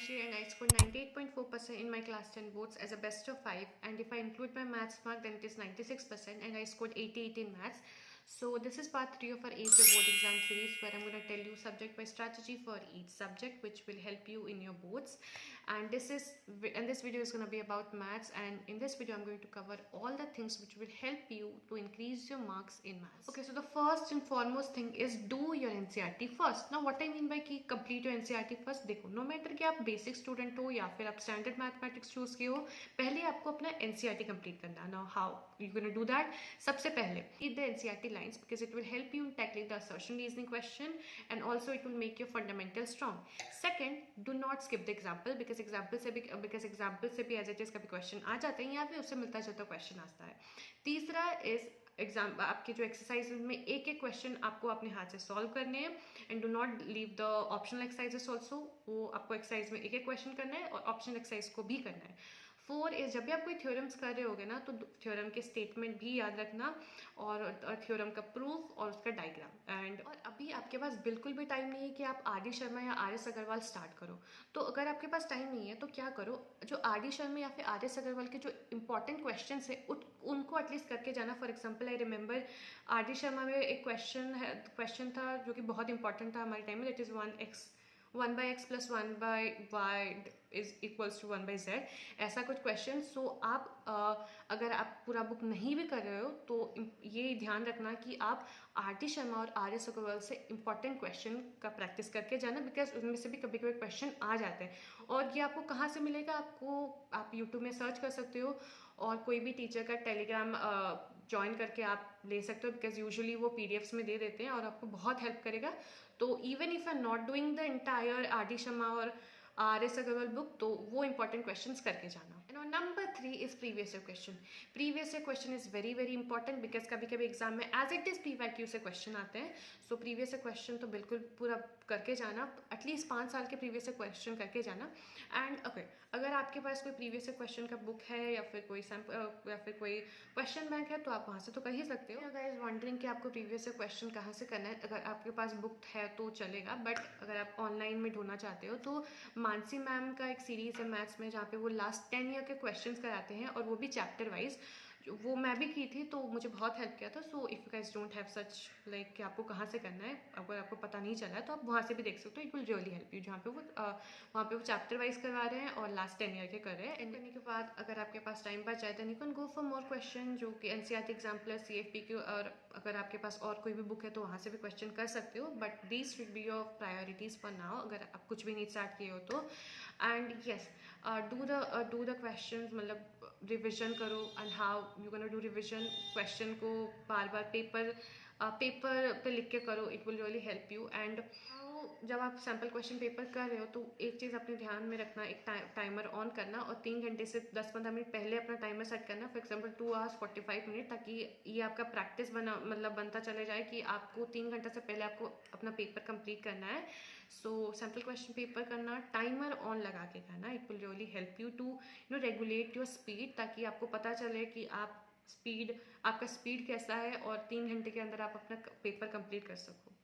Manashir and I scored 98.4% in my class 10 boards as a best of 5, and if I include my maths mark then it is 96%, and I scored 88 in maths. So this is part 3 of our AFA board exam series, where I'm going to tell you subject by strategy for each subject, which will help you in your boards. And this video is going to be about maths, and in this video I'm going to cover all the things which will help you to increase your marks in maths. Okay, so the first and foremost thing is do your NCERT first. Now what I mean by कि complete your NCERT first, देखो no matter कि आप basic student हो या फिर आप standard mathematics choose किए हो, पहले आपको अपना NCERT complete करना है. Now how you gonna do that? सबसे पहले read the NCERT lines because it will help you in tackling the assertion reasoning question, and also it will make your fundamentals strong. Second, do not skip the example because example से भी as it is कभी question आ जाते हैं या फिर उससे मिलता जुलता question आता है. तीसरा is एग्जाम आपके जो एक्सरसाइज में एक एक क्वेश्चन आपको अपने हाथ से सॉल्व करने हैं, and do not leave the optional exercises also. वो आपको एक्सरसाइज में एक एक क्वेश्चन करना है और ऑप्शनल एक्सरसाइज को भी करना है. 4 इज जब भी आप कोई थ्योरम्स कर रहे होगे ना तो थ्योरम के स्टेटमेंट भी याद रखना और थ्योरम का प्रूफ और उसका डायग्राम. एंड और अभी आपके पास बिल्कुल भी टाइम नहीं है कि आप आर डी शर्मा या आर एस अग्रवाल स्टार्ट करो. तो अगर आपके पास टाइम नहीं है तो क्या करो, जो आर डी शर्मा या फिर आर एस अग्रवाल के जो इंपॉर्टेंट क्वेश्चन है उनको एटलीस्ट करके जाना. For example I remember are D Sharma में एक क्वेश्चन था जो कि बहुत इंपॉर्टेंट था हमारे टाइम में, that is 1/x plus 1/y is equals to 1/z, ऐसा कुछ क्वेश्चन. सो आप अगर आप पूरा बुक नहीं भी कर रहे हो तो ये ध्यान रखना कि आप आर टी शर्मा और आर एस अग्रवाल से इंपॉर्टेंट क्वेश्चन का प्रैक्टिस करके जाना, बिकॉज उनमें से भी कभी कभी क्वेश्चन आ जाते हैं. और ये आपको कहाँ से मिलेगा, आप यूट्यूब में सर्च कर सकते हो और कोई भी टीचर का टेलीग्राम ज्वाइन करके आप ले सकते हो, बिकॉज यूजुअली वो पीडीएफ्स में दे देते हैं और आपको बहुत हेल्प करेगा. तो even if are not doing the entire R D Sharma और आर एस अग्रवाल बुक, तो वो इंपॉर्टेंट क्वेश्चंस करके जाना. Number 3 is previous year question. Previous year question is very very important because कभी कभी एग्जाम में एज इट इज PYQ से question आते हैं. सो प्रीवियस ईयर क्वेश्चन तो बिल्कुल पूरा करके जाना, एटलीस्ट 5 साल के प्रीवियस ईयर क्वेश्चन करके जाना. एंड ओके, अगर आपके पास कोई प्रीवियस ईयर क्वेश्चन का बुक है या फिर कोई सैम्पल या फिर कोई क्वेश्चन बैंक है तो आप वहाँ से तो कर ही सकते हो. अगर इज वॉन्डरिंग कि आपको प्रीवियस ईयर क्वेश्चन कहाँ से करना है, अगर आपके पास बुक है तो चलेगा, बट अगर आप ऑनलाइन में ढूंढना चाहते हो तो मानसी मैम का एक सीरीज है मैथ्स में जहाँ पे वो लास्ट 10 ईयर के क्वेश्चंस कराते हैं और वो भी चैप्टर वाइज. वो मैं भी की थी तो मुझे बहुत हेल्प किया था. So if you guys don't have such like कि आपको कहाँ से करना है, अगर आपको पता नहीं चला है तो आप वहाँ से भी देख सकते हो. It will really help you, जहाँ पे वो चैप्टर वाइज करवा रहे हैं और लास्ट 10 ईयर के कर रहे हैं. एंड करने के बाद अगर आपके पास टाइम बच जाए तो you can go for more question जो कि NCERT एग्जाम प्लस CFPQ, और अगर आपके पास और कोई भी बुक है तो वहाँ से भी क्वेश्चन कर सकते हो. But these should be your priorities for now अगर आप कुछ भी नहीं स्टार्ट किए हो तो. And yes, do the question, मतलब रिविजन करो. And how you can do revision, question को बार बार पेपर पे लिख के करो. It will really help you. And जब आप सैम्पल क्वेश्चन पेपर कर रहे हो तो एक चीज़ अपने ध्यान में रखना, एक टाइमर ऑन करना और 3 घंटे से 10-15 मिनट पहले अपना टाइमर सेट करना. फॉर एग्जाम्पल 2 hours 45 मिनट, ताकि ये आपका प्रैक्टिस बनता चले जाए कि आपको 3 घंटे से पहले आपको अपना पेपर कंप्लीट करना है. सो सैम्पल क्वेश्चन पेपर करना, टाइमर ऑन लगा के करना. It will really help you to regulate your speed, ताकि आपको पता चले कि आपका स्पीड कैसा है और 3 घंटे के अंदर आप अपना पेपर कंप्लीट कर सको.